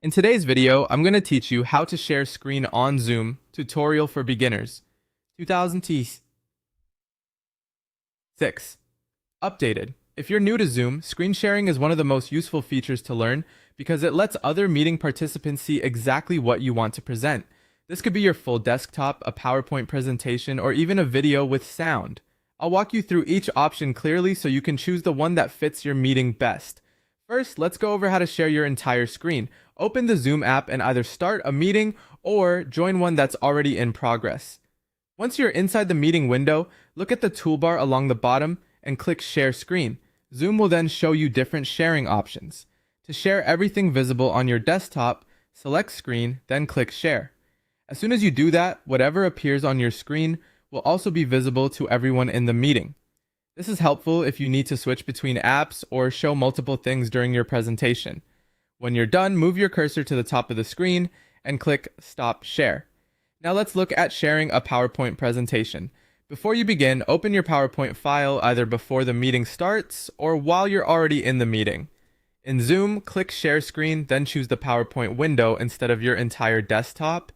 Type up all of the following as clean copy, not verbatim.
In today's video, I'm going to teach you how to share screen on Zoom, tutorial for beginners. 2006. Updated. If you're new to Zoom, screen sharing is one of the most useful features to learn because it lets other meeting participants see exactly what you want to present. This could be your full desktop, a PowerPoint presentation, or even a video with sound. I'll walk you through each option clearly so you can choose the one that fits your meeting best. First, let's go over how to share your entire screen. Open the Zoom app and either start a meeting or join one that's already in progress. Once you're inside the meeting window, look at the toolbar along the bottom and click Share Screen. Zoom will then show you different sharing options. To share everything visible on your desktop, select Screen, then click Share. As soon as you do that, whatever appears on your screen will also be visible to everyone in the meeting. This is helpful if you need to switch between apps or show multiple things during your presentation. When you're done, move your cursor to the top of the screen and click Stop Share. Now let's look at sharing a PowerPoint presentation. Before you begin, open your PowerPoint file either before the meeting starts or while you're already in the meeting. In Zoom, click Share Screen, then choose the PowerPoint window instead of your entire desktop.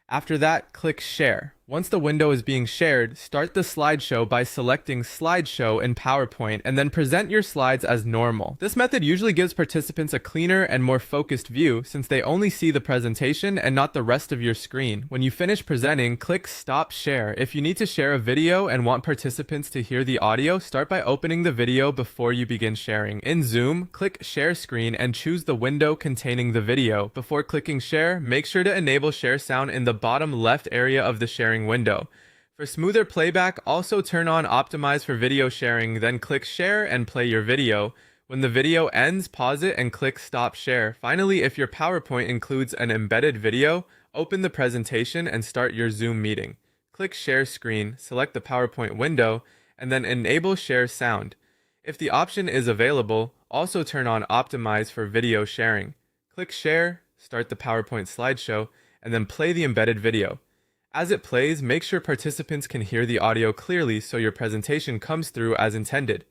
After that, click Share. Once the window is being shared, start the slideshow by selecting Slideshow in PowerPoint and then present your slides as normal. This method usually gives participants a cleaner and more focused view since they only see the presentation and not the rest of your screen. When you finish presenting, click Stop Share. If you need to share a video and want participants to hear the audio, start by opening the video before you begin sharing. In Zoom, click Share Screen and choose the window containing the video. Before clicking Share, make sure to enable Share Sound in the bottom left area of the sharing window. For smoother playback, also turn on Optimize for video sharing, then click Share and play your video. When the video ends, pause it and click Stop Share. Finally, if your PowerPoint includes an embedded video, open the presentation and start your Zoom meeting. Click Share Screen, select the PowerPoint window, and then enable Share Sound. If the option is available, also turn on Optimize for video sharing. Click Share, start the PowerPoint slideshow, and then play the embedded video. As it plays, make sure participants can hear the audio clearly so your presentation comes through as intended.